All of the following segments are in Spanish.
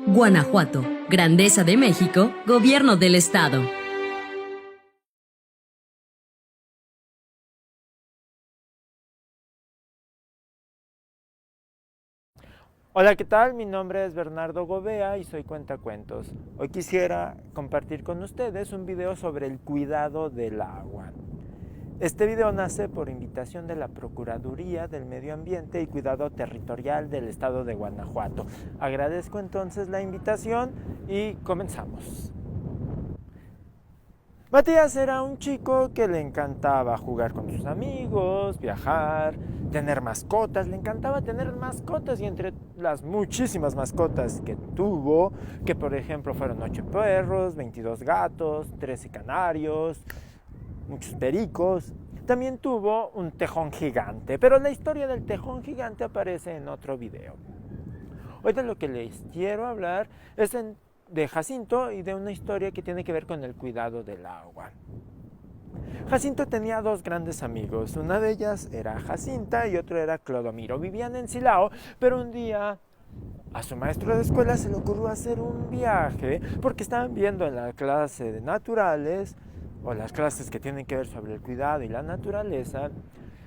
Guanajuato, Grandeza de México, Gobierno del Estado. Hola, ¿qué tal? Mi nombre es Bernardo Gobea y soy Cuentacuentos. Hoy quisiera compartir con ustedes un video sobre el cuidado del agua. Este video nace por invitación de la Procuraduría del Medio Ambiente y Cuidado Territorial del Estado de Guanajuato. Agradezco entonces la invitación y comenzamos. Matías era un chico que le encantaba jugar con sus amigos, viajar, tener mascotas. Le encantaba tener mascotas y entre las muchísimas mascotas que tuvo, que por ejemplo fueron 8 perros, 22 gatos, 13 canarios, muchos pericos. También tuvo un tejón gigante, pero la historia del tejón gigante aparece en otro video. Hoy de lo que les quiero hablar es de Jacinto y de una historia que tiene que ver con el cuidado del agua. Jacinto tenía dos grandes amigos, una de ellas era Jacinta y otro era Clodomiro. Vivían en Silao, pero un día a su maestro de escuela se le ocurrió hacer un viaje porque estaban viendo en la clase de naturales o las clases que tienen que ver sobre el cuidado y la naturaleza.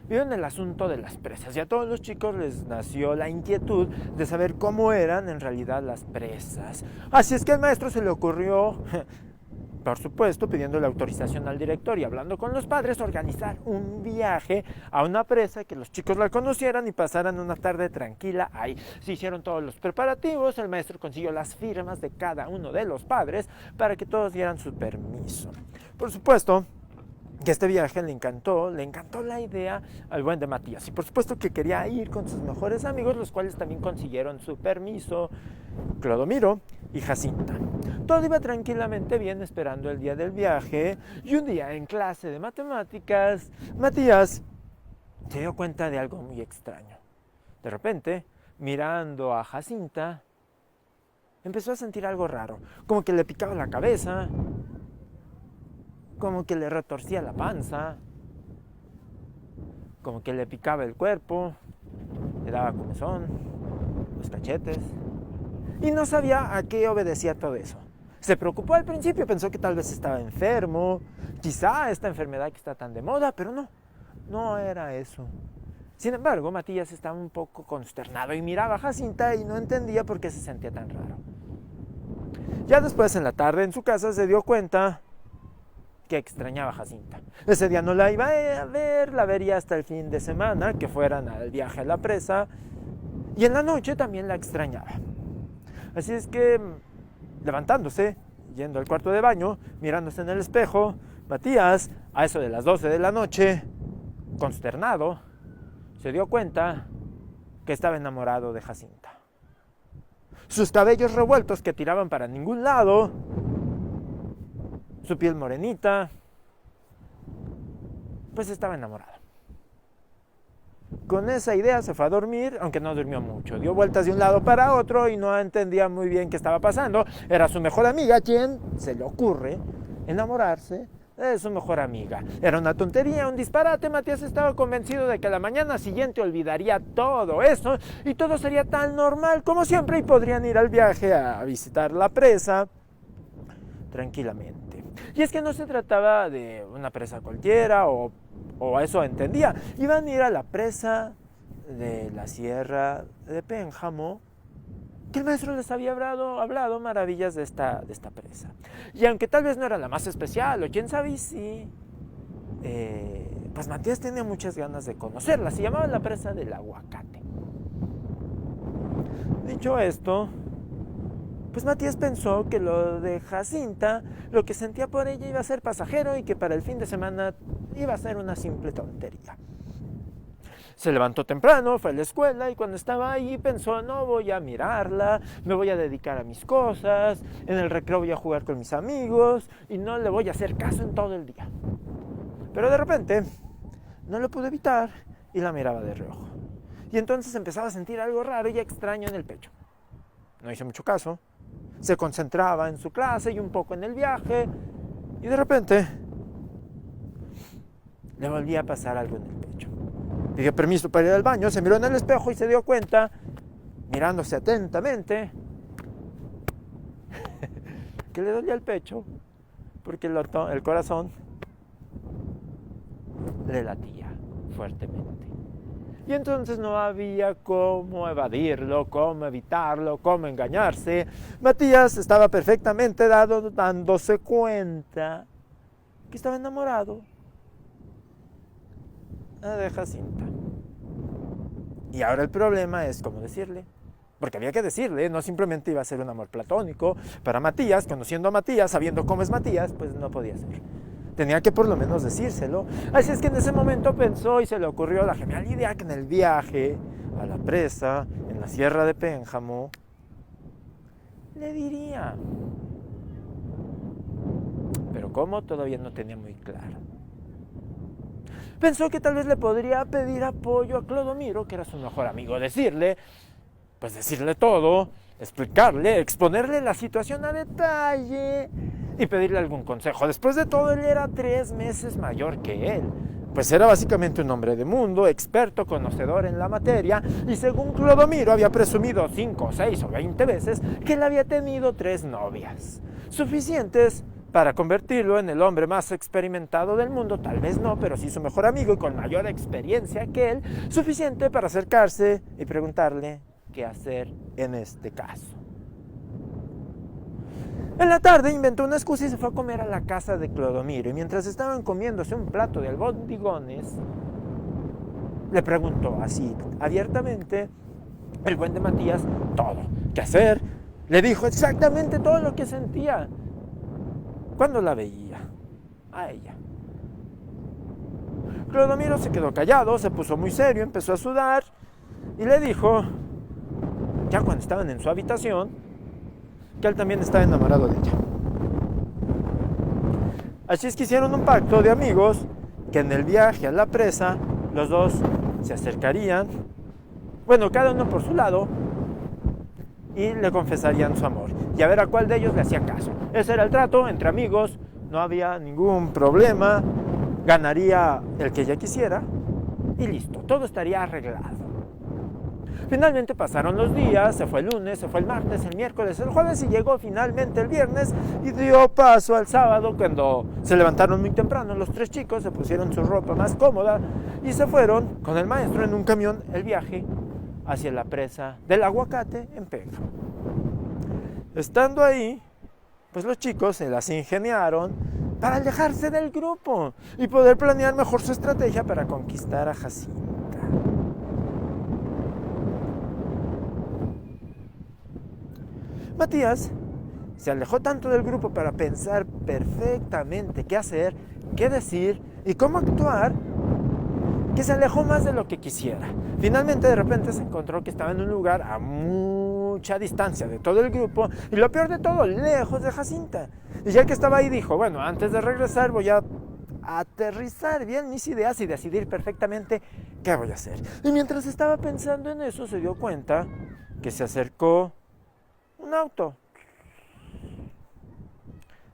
Vieron el asunto de las presas y a todos los chicos les nació la inquietud de saber cómo eran en realidad las presas. Así es que al maestro se le ocurrió, por supuesto, pidiendo la autorización al director y hablando con los padres, organizar un viaje a una presa, que los chicos la conocieran y pasaran una tarde tranquila ahí. Se hicieron todos los preparativos, el maestro consiguió las firmas de cada uno de los padres para que todos dieran su permiso. Por supuesto que este viaje le encantó la idea al buen de Matías. Y por supuesto que quería ir con sus mejores amigos, los cuales también consiguieron su permiso, Clodomiro y Jacinta. Todo iba tranquilamente bien esperando el día del viaje, y un día en clase de matemáticas, Matías se dio cuenta de algo muy extraño. De repente, mirando a Jacinta, empezó a sentir algo raro, como que le picaba la cabeza, como que le retorcía la panza, como que le picaba el cuerpo, le daba comezón, los cachetes, y no sabía a qué obedecía todo eso. Se preocupó al principio, pensó que tal vez estaba enfermo, quizá esta enfermedad que está tan de moda, pero no era eso. Sin embargo, Matías estaba un poco consternado y miraba a Jacinta y no entendía por qué se sentía tan raro. Ya después, en la tarde, en su casa, se dio cuenta que extrañaba a Jacinta. Ese día no la iba a ver, la vería hasta el fin de semana, que fueran al viaje a la presa, y en la noche también la extrañaba. Así es que, levantándose, yendo al cuarto de baño, mirándose en el espejo, Matías, a eso de las 12 de la noche, consternado, se dio cuenta que estaba enamorado de Jacinta. Sus cabellos revueltos que tiraban para ningún lado, su piel morenita, pues estaba enamorado. Con esa idea se fue a dormir, aunque no durmió mucho. Dio vueltas de un lado para otro y no entendía muy bien qué estaba pasando. Era su mejor amiga quien se le ocurre enamorarse de su mejor amiga. Era una tontería, un disparate. Matías estaba convencido de que la mañana siguiente olvidaría todo eso y todo sería tan normal como siempre y podrían ir al viaje a visitar la presa tranquilamente. Y es que no se trataba de una presa cualquiera o eso entendía. Iban a ir a la presa de la Sierra de Pénjamo, que el maestro les había hablado maravillas de esta presa. Y aunque tal vez no era la más especial, o quién sabe si, pues Matías tenía muchas ganas de conocerla. Se llamaba la presa del Aguacate. Dicho esto, pues Matías pensó que lo de Jacinta, lo que sentía por ella iba a ser pasajero y que para el fin de semana iba a ser una simple tontería. Se levantó temprano, fue a la escuela y cuando estaba ahí pensó, no voy a mirarla, me voy a dedicar a mis cosas, en el recreo voy a jugar con mis amigos y no le voy a hacer caso en todo el día. Pero de repente no lo pudo evitar y la miraba de reojo. Y entonces empezaba a sentir algo raro y extraño en el pecho. No hizo mucho caso. Se concentraba en su clase y un poco en el viaje, y de repente le volvía a pasar algo en el pecho. Pidió permiso para ir al baño, se miró en el espejo y se dio cuenta, mirándose atentamente, que le dolía el pecho porque el corazón le latía fuertemente. Y entonces no había cómo evadirlo, cómo evitarlo, cómo engañarse. Matías estaba perfectamente dándose cuenta que estaba enamorado de Jacinta. Y ahora el problema es cómo decirle. Porque había que decirle, no simplemente iba a ser un amor platónico. Para Matías, conociendo a Matías, sabiendo cómo es Matías, pues no podía ser. Tenía que por lo menos decírselo. Así es que en ese momento pensó y se le ocurrió la genial idea que en el viaje a la presa, en la sierra de Pénjamo, le diría. Pero cómo, todavía no tenía muy claro. Pensó que tal vez le podría pedir apoyo a Clodomiro, que era su mejor amigo, decirle todo, explicarle, exponerle la situación a detalle y pedirle algún consejo. Después de todo, él era 3 meses mayor que él. Pues era básicamente un hombre de mundo, experto, conocedor en la materia, y según Clodomiro había presumido 5, 6 o 20 veces que él había tenido 3 novias, suficientes para convertirlo en el hombre más experimentado del mundo, tal vez no, pero sí su mejor amigo y con mayor experiencia que él, suficiente para acercarse y preguntarle qué hacer en este caso. En la tarde inventó una excusa y se fue a comer a la casa de Clodomiro, y mientras estaban comiéndose un plato de albóndigones, le preguntó así, abiertamente, el buen de Matías, todo, qué hacer, le dijo exactamente todo lo que sentía cuando la veía a ella. Clodomiro se quedó callado, se puso muy serio, empezó a sudar y le dijo, ya cuando estaban en su habitación, que él también estaba enamorado de ella. Así es que hicieron un pacto de amigos que en el viaje a la presa los dos se acercarían, bueno, cada uno por su lado, y le confesarían su amor y a ver a cuál de ellos le hacía caso. Ese era el trato entre amigos, no había ningún problema, ganaría el que ella quisiera y listo, todo estaría arreglado. Finalmente pasaron los días, se fue el lunes, se fue el martes, el miércoles, el jueves y llegó finalmente el viernes y dio paso al sábado, cuando se levantaron muy temprano los 3 chicos, se pusieron su ropa más cómoda y se fueron con el maestro en un camión el viaje hacia la presa del Aguacate en Pénjamo. Estando ahí, pues los chicos se las ingeniaron para alejarse del grupo y poder planear mejor su estrategia para conquistar a Jacinta. Matías se alejó tanto del grupo para pensar perfectamente qué hacer, qué decir y cómo actuar, que se alejó más de lo que quisiera. Finalmente, de repente, se encontró que estaba en un lugar a mucha distancia de todo el grupo y, lo peor de todo, lejos de Jacinta. Y ya que estaba ahí, dijo, bueno, antes de regresar voy a aterrizar bien mis ideas y decidir perfectamente qué voy a hacer. Y mientras estaba pensando en eso, se dio cuenta que se acercó un auto.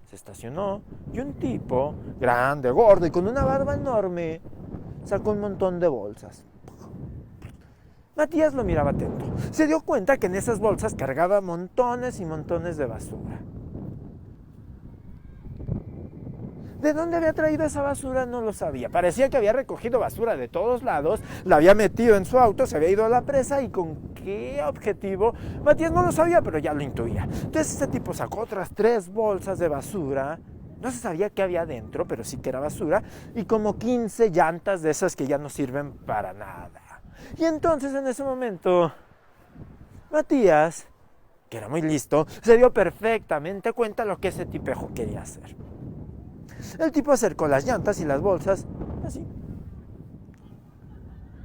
Se estacionó y un tipo grande, gordo y con una barba enorme sacó un montón de bolsas. Matías lo miraba atento. Se dio cuenta que en esas bolsas cargaba montones y montones de basura. ¿De dónde había traído esa basura? No lo sabía. Parecía que había recogido basura de todos lados, la había metido en su auto, se había ido a la presa y ¿con qué objetivo? Matías no lo sabía, pero ya lo intuía. Entonces ese tipo sacó otras 3 bolsas de basura. No se sabía qué había dentro, pero sí que era basura, y como 15 llantas de esas que ya no sirven para nada. Y entonces en ese momento, Matías, que era muy listo, se dio perfectamente cuenta de lo que ese tipejo quería hacer. El tipo acercó las llantas y las bolsas, así,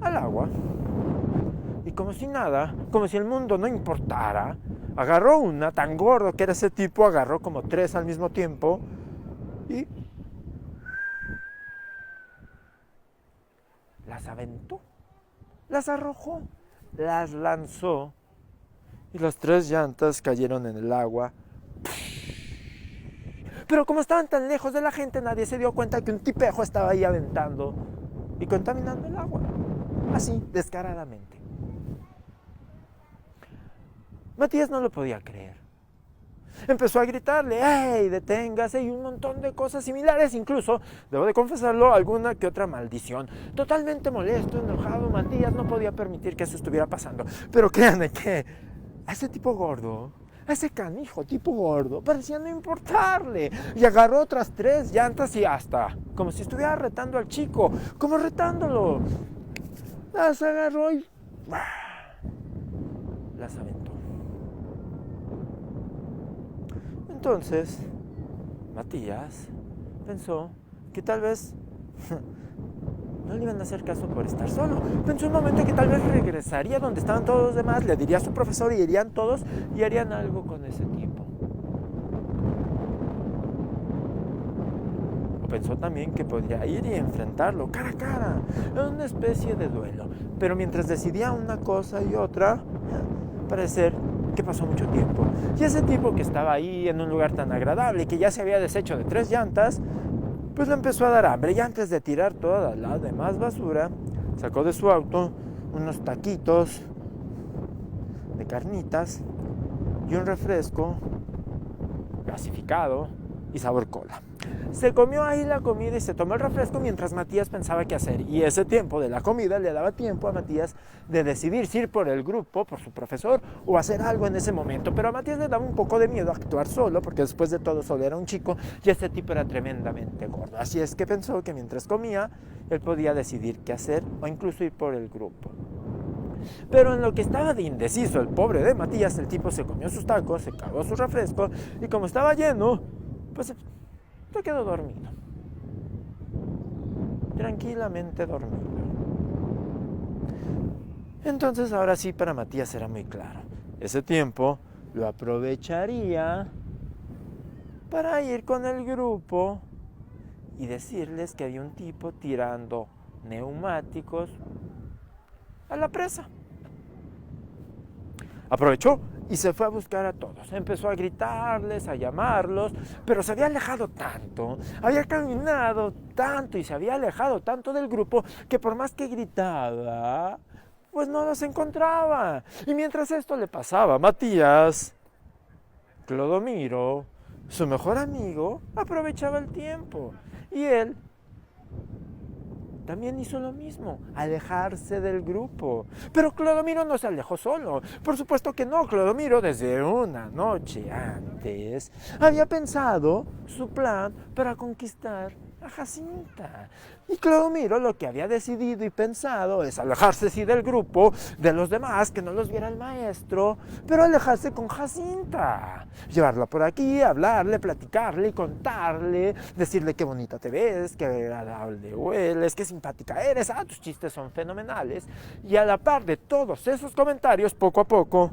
al agua. Y como si nada, como si el mundo no importara, agarró una, tan gordo que era ese tipo, agarró como 3 al mismo tiempo, y las aventó, las arrojó, las lanzó, y las 3 llantas cayeron en el agua. Pero como estaban tan lejos de la gente, nadie se dio cuenta que un tipejo estaba ahí aventando y contaminando el agua, así, descaradamente. Matías no lo podía creer. Empezó a gritarle, ¡hey, deténgase! Y un montón de cosas similares, incluso, debo de confesarlo, alguna que otra maldición. Totalmente molesto, enojado, Matías no podía permitir que eso estuviera pasando. Pero créanme que a ese tipo gordo, a ese canijo tipo gordo, parecía no importarle. Y agarró otras 3 llantas y hasta, como si estuviera retando al chico, como retándolo. Las agarró y las aventó. Entonces, Matías pensó que tal vez no le iban a hacer caso por estar solo. Pensó un momento que tal vez regresaría donde estaban todos los demás, le diría a su profesor y irían todos y harían algo con ese tipo. O pensó también que podría ir y enfrentarlo cara a cara, en una especie de duelo. Pero mientras decidía una cosa y otra, parecer que pasó mucho tiempo. Y ese tipo que estaba ahí en un lugar tan agradable y que ya se había deshecho de 3 llantas, pues le empezó a dar hambre. Y antes de tirar toda la demás basura, sacó de su auto unos taquitos de carnitas y un refresco gasificado y sabor cola. Se comió ahí la comida y se tomó el refresco mientras Matías pensaba qué hacer. Y ese tiempo de la comida le daba tiempo a Matías de decidir si ir por el grupo, por su profesor, o hacer algo en ese momento. Pero a Matías le daba un poco de miedo actuar solo, porque después de todo solo era un chico y ese tipo era tremendamente gordo. Así es que pensó que mientras comía, él podía decidir qué hacer o incluso ir por el grupo. Pero en lo que estaba de indeciso el pobre de Matías, el tipo se comió sus tacos, se acabó su refresco y como estaba lleno, pues se quedó dormido. Tranquilamente dormido. Entonces ahora sí para Matías era muy claro. Ese tiempo lo aprovecharía para ir con el grupo y decirles que había un tipo tirando neumáticos a la presa. Aprovechó y se fue a buscar a todos. Empezó a gritarles, a llamarlos, pero se había alejado tanto, había caminado tanto y se había alejado tanto del grupo que por más que gritaba, pues no los encontraba. Y mientras esto le pasaba a Matías, Clodomiro, su mejor amigo, aprovechaba el tiempo. Y él también hizo lo mismo, alejarse del grupo. Pero Clodomiro no se alejó solo. Por supuesto que no. Clodomiro desde una noche antes había pensado su plan para conquistar a Jacinta. Y Clodomiro lo que había decidido y pensado es alejarse sí del grupo, de los demás, que no los viera el maestro, pero alejarse con Jacinta. Llevarla por aquí, hablarle, platicarle y contarle, decirle qué bonita te ves, qué agradable hueles, qué simpática eres, tus chistes son fenomenales. Y a la par de todos esos comentarios, poco a poco,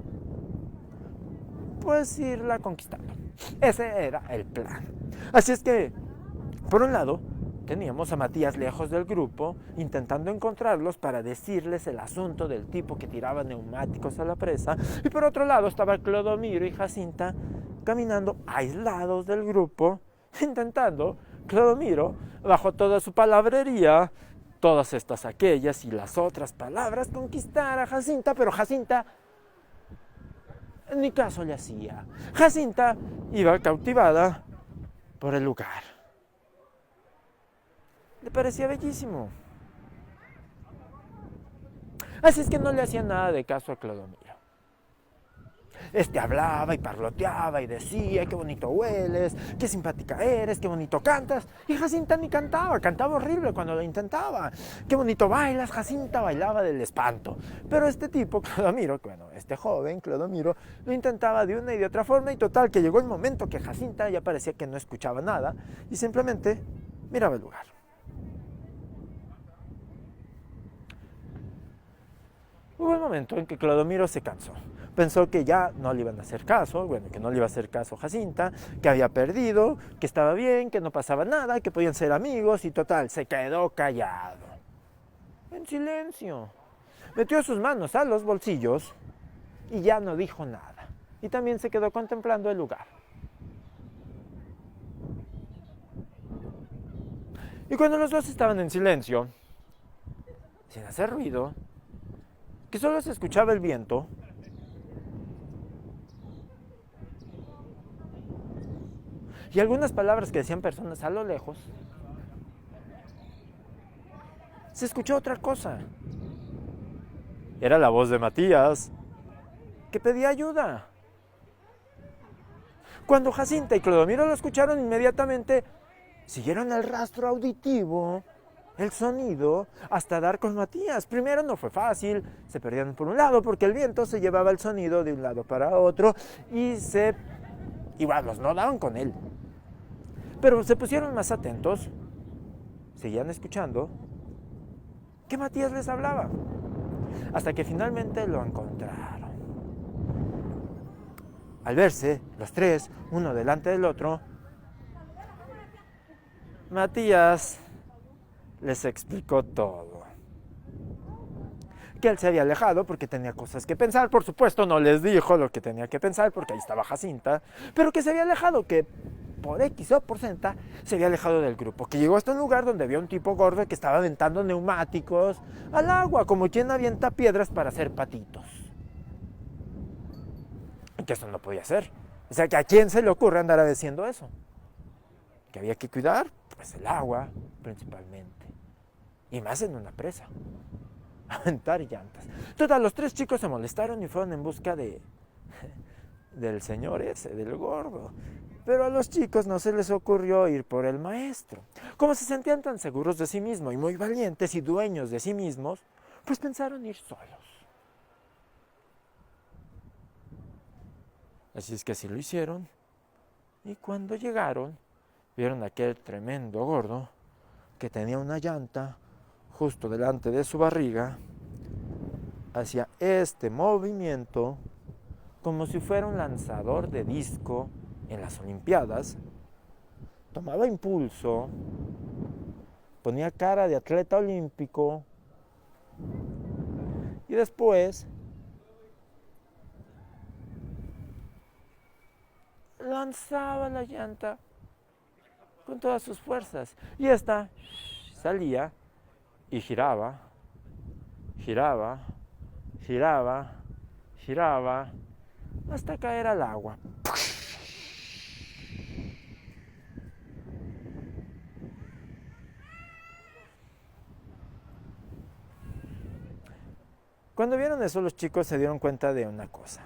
pues irla conquistando. Ese era el plan. Así es que, por un lado, teníamos a Matías lejos del grupo, intentando encontrarlos para decirles el asunto del tipo que tiraba neumáticos a la presa. Y por otro lado estaba Clodomiro y Jacinta caminando aislados del grupo, intentando, Clodomiro, bajo toda su palabrería, todas estas, aquellas y las otras palabras, conquistar a Jacinta, pero Jacinta ni caso le hacía. Jacinta iba cautivada por el lugar. Le parecía bellísimo. Así es que no le hacía nada de caso a Clodomiro. Hablaba y parloteaba y decía, qué bonito hueles, qué simpática eres, qué bonito cantas. Y Jacinta ni cantaba, cantaba horrible cuando lo intentaba. Qué bonito bailas, Jacinta bailaba del espanto. Pero este tipo, Clodomiro, este joven Clodomiro, lo intentaba de una y de otra forma y total que llegó el momento que Jacinta ya parecía que no escuchaba nada y simplemente miraba el lugar. Hubo un momento en que Clodomiro se cansó. Pensó que ya no le iban a hacer caso, que no le iba a hacer caso a Jacinta, que había perdido, que estaba bien, que no pasaba nada, que podían ser amigos y total, se quedó callado. En silencio. Metió sus manos a los bolsillos y ya no dijo nada. Y también se quedó contemplando el lugar. Y cuando los dos estaban en silencio, sin hacer ruido, que solo se escuchaba el viento, y algunas palabras que decían personas a lo lejos, se escuchó otra cosa. Era la voz de Matías, que pedía ayuda. Cuando Jacinta y Clodomiro lo escucharon, inmediatamente siguieron el rastro auditivo, el sonido, hasta dar con Matías. Primero no fue fácil, se perdieron por un lado porque el viento se llevaba el sonido de un lado para otro y bueno, no daban con él. Pero se pusieron más atentos, seguían escuchando, que Matías les hablaba, hasta que finalmente lo encontraron. Al verse, los tres, uno delante del otro, Matías les explicó todo. Que él se había alejado porque tenía cosas que pensar. Por supuesto, no les dijo lo que tenía que pensar porque ahí estaba Jacinta. Pero que se había alejado, que por X o por Z se había alejado del grupo. Que llegó hasta un lugar donde había un tipo gordo que estaba aventando neumáticos al agua, como quien avienta piedras para hacer patitos. Y que eso no podía ser. O sea, que a quién se le ocurre andar haciendo eso. Que había que cuidar, pues el agua principalmente. Y más en una presa. Aventar llantas. Total, los tres chicos se molestaron y fueron en busca del señor ese, del gordo. Pero a los chicos no se les ocurrió ir por el maestro. Como se sentían tan seguros de sí mismos y muy valientes y dueños de sí mismos, pues pensaron ir solos. Así es que así lo hicieron. Y cuando llegaron, vieron a aquel tremendo gordo que tenía una llanta justo delante de su barriga, hacía este movimiento como si fuera un lanzador de disco en las Olimpiadas, tomaba impulso, ponía cara de atleta olímpico y después lanzaba la llanta con todas sus fuerzas y esta salía y giraba, giraba, giraba, giraba, hasta caer al agua. Cuando vieron eso, los chicos se dieron cuenta de una cosa,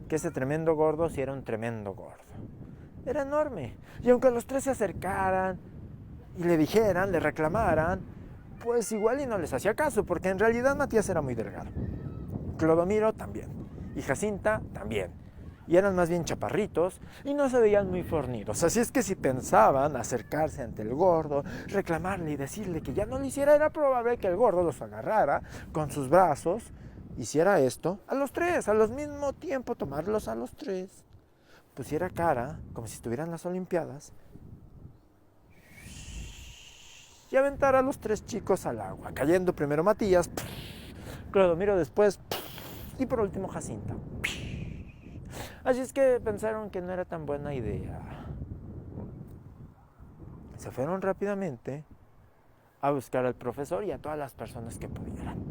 que ese tremendo gordo sí era un tremendo gordo. Era enorme, y aunque los tres se acercaran y le dijeran, le reclamaran, pues igual y no les hacía caso, porque en realidad Matías era muy delgado. Clodomiro también, y Jacinta también. Y eran más bien chaparritos y no se veían muy fornidos. Así es que si pensaban acercarse ante el gordo, reclamarle y decirle que ya no lo hiciera, era probable que el gordo los agarrara con sus brazos, hiciera esto a los tres, al mismo tiempo tomarlos a los tres, pusiera cara, como si estuvieran en las Olimpiadas, y aventar a los tres chicos al agua, cayendo primero Matías, Clodomiro después, y por último Jacinta. Así es que pensaron que no era tan buena idea. Se fueron rápidamente a buscar al profesor y a todas las personas que pudieran.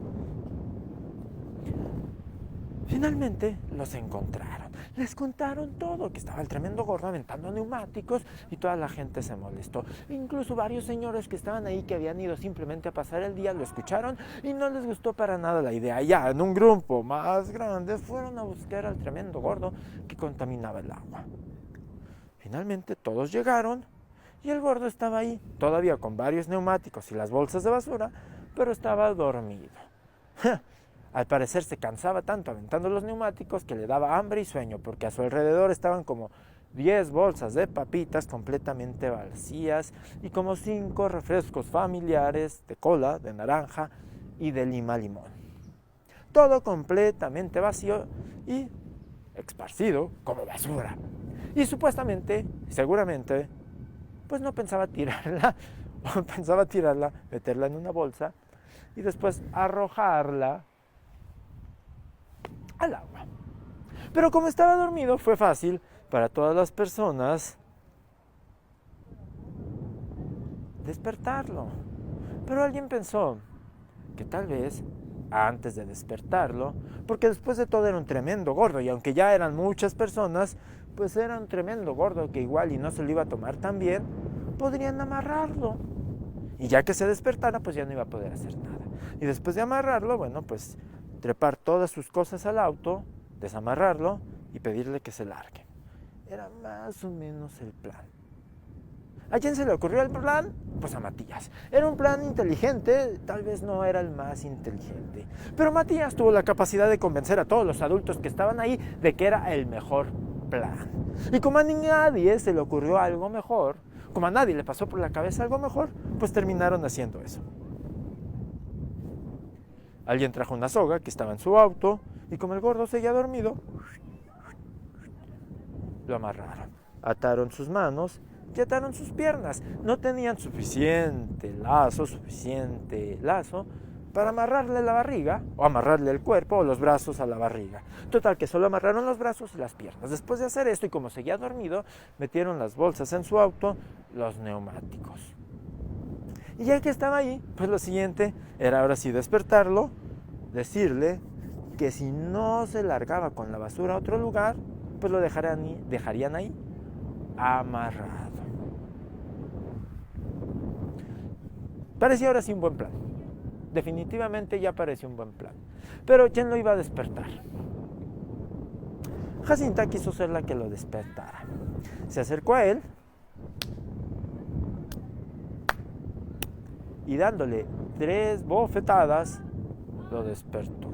Finalmente los encontraron. Les contaron todo, que estaba el tremendo gordo aventando neumáticos y toda la gente se molestó. Incluso varios señores que estaban ahí, que habían ido simplemente a pasar el día, lo escucharon y no les gustó para nada la idea. Ya en un grupo más grande fueron a buscar al tremendo gordo que contaminaba el agua. Finalmente todos llegaron y el gordo estaba ahí, todavía con varios neumáticos y las bolsas de basura, pero estaba dormido. Al parecer se cansaba tanto aventando los neumáticos que le daba hambre y sueño, porque a su alrededor estaban como 10 bolsas de papitas completamente vacías y como 5 refrescos familiares de cola, de naranja y de lima limón. Todo completamente vacío y esparcido como basura. Y supuestamente, seguramente, pues no pensaba tirarla, o pensaba tirarla, meterla en una bolsa y después arrojarla al agua. Pero como estaba dormido, fue fácil para todas las personas despertarlo. Pero alguien pensó que tal vez antes de despertarlo, porque después de todo era un tremendo gordo y aunque ya eran muchas personas, pues era un tremendo gordo que igual y no se lo iba a tomar tan bien, podrían amarrarlo. Y ya que se despertara, pues ya no iba a poder hacer nada. Y después de amarrarlo, bueno, pues trepar todas sus cosas al auto, desamarrarlo y pedirle que se largue. Era más o menos el plan. ¿A quién se le ocurrió el plan? Pues a Matías. Era un plan inteligente, tal vez no era el más inteligente. Pero Matías tuvo la capacidad de convencer a todos los adultos que estaban ahí de que era el mejor plan. Y como a nadie se le ocurrió algo mejor, como a nadie le pasó por la cabeza algo mejor, pues terminaron haciendo eso. Alguien trajo una soga que estaba en su auto y como el gordo seguía dormido, lo amarraron. Ataron sus manos y ataron sus piernas. No tenían suficiente lazo para amarrarle la barriga o amarrarle el cuerpo o los brazos a la barriga. Total que solo amarraron los brazos y las piernas. Después de hacer esto y como seguía dormido, metieron las bolsas en su auto, los neumáticos. Y ya que estaba ahí, pues lo siguiente era ahora sí despertarlo, decirle que si no se largaba con la basura a otro lugar, pues lo dejarían ahí amarrado. Parecía ahora sí un buen plan. Definitivamente ya parecía un buen plan. Pero ¿quién lo iba a despertar? Jacinta quiso ser la que lo despertara. Se acercó a él y dándole 3 bofetadas, lo despertó.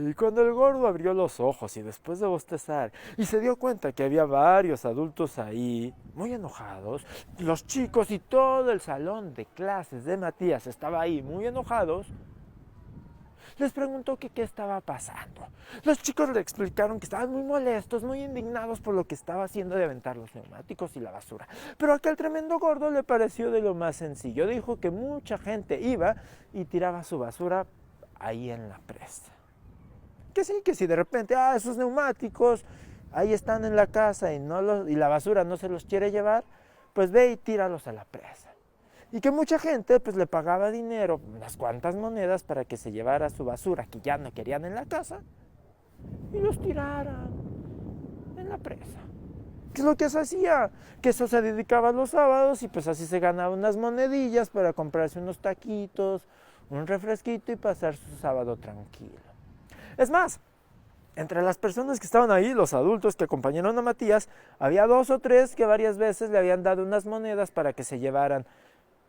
Y cuando el gordo abrió los ojos y después de bostezar y se dio cuenta que había varios adultos ahí, muy enojados, los chicos y todo el salón de clases de Matías estaba ahí muy enojados, les preguntó que qué estaba pasando. Los chicos le explicaron que estaban muy molestos, muy indignados por lo que estaba haciendo de aventar los neumáticos y la basura. Pero a aquel tremendo gordo le pareció de lo más sencillo. Dijo que mucha gente iba y tiraba su basura ahí en la presa. Que sí, de repente, esos neumáticos ahí están en la casa y la basura no se los quiere llevar, pues ve y tíralos a la presa. Y que mucha gente pues le pagaba dinero, unas cuantas monedas para que se llevara su basura que ya no querían en la casa y los tiraran en la presa. ¿Qué es lo que se hacía? Que eso se dedicaba los sábados y pues así se ganaba unas monedillas para comprarse unos taquitos, un refresquito y pasar su sábado tranquilo. Es más, entre las personas que estaban ahí, los adultos que acompañaron a Matías, había 2 o 3 que varias veces le habían dado unas monedas para que se llevaran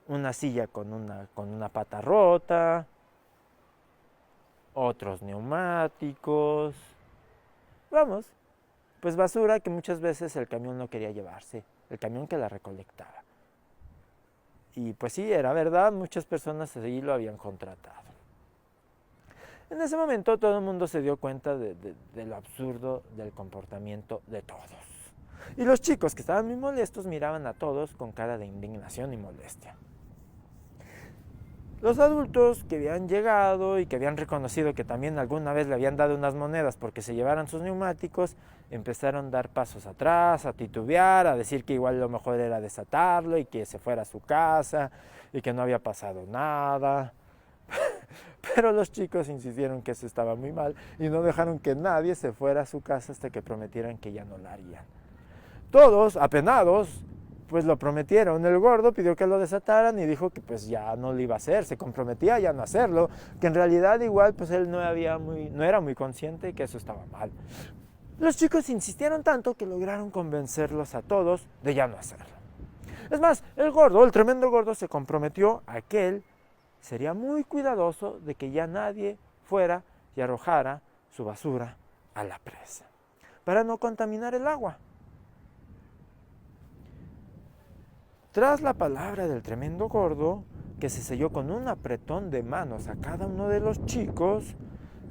una silla con una pata rota, otros neumáticos, vamos, pues basura que muchas veces el camión no quería llevarse, el camión que la recolectaba. Y pues sí, era verdad, muchas personas ahí lo habían contratado. En ese momento todo el mundo se dio cuenta de lo absurdo del comportamiento de todos. Y los chicos que estaban muy molestos miraban a todos con cara de indignación y molestia. Los adultos que habían llegado y que habían reconocido que también alguna vez le habían dado unas monedas porque se llevaran sus neumáticos, empezaron a dar pasos atrás, a titubear, a decir que igual lo mejor era desatarlo y que se fuera a su casa y que no había pasado nada. Pero los chicos insistieron que eso estaba muy mal y no dejaron que nadie se fuera a su casa hasta que prometieran que ya no lo harían. Todos, apenados, pues lo prometieron. El gordo pidió que lo desataran y dijo que pues ya no lo iba a hacer, se comprometía a ya no hacerlo, que en realidad igual pues él no era muy consciente que eso estaba mal. Los chicos insistieron tanto que lograron convencerlos a todos de ya no hacerlo. Es más, el tremendo gordo se comprometió a que él sería muy cuidadoso de que ya nadie fuera y arrojara su basura a la presa, para no contaminar el agua. Tras la palabra del tremendo gordo, que se selló con un apretón de manos a cada uno de los chicos,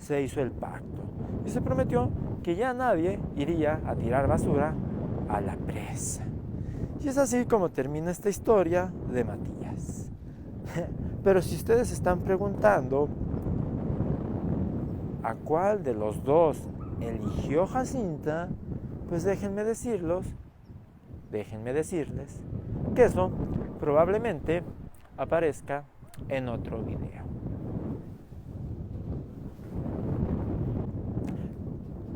se hizo el pacto y se prometió que ya nadie iría a tirar basura a la presa. Y es así como termina esta historia de Matías. Pero si ustedes se están preguntando a cuál de los dos eligió Jacinta, pues déjenme decirles que eso probablemente aparezca en otro video.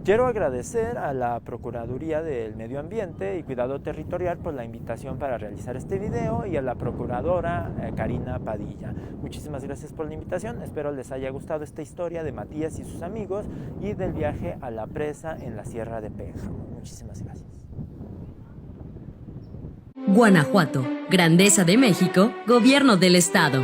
Quiero agradecer a la Procuraduría del Medio Ambiente y Cuidado Territorial por la invitación para realizar este video y a la Procuradora Karina Padilla. Muchísimas gracias por la invitación, espero les haya gustado esta historia de Matías y sus amigos y del viaje a la presa en la Sierra de Pénjamo. Muchísimas gracias. Guanajuato, Grandeza de México, Gobierno del Estado.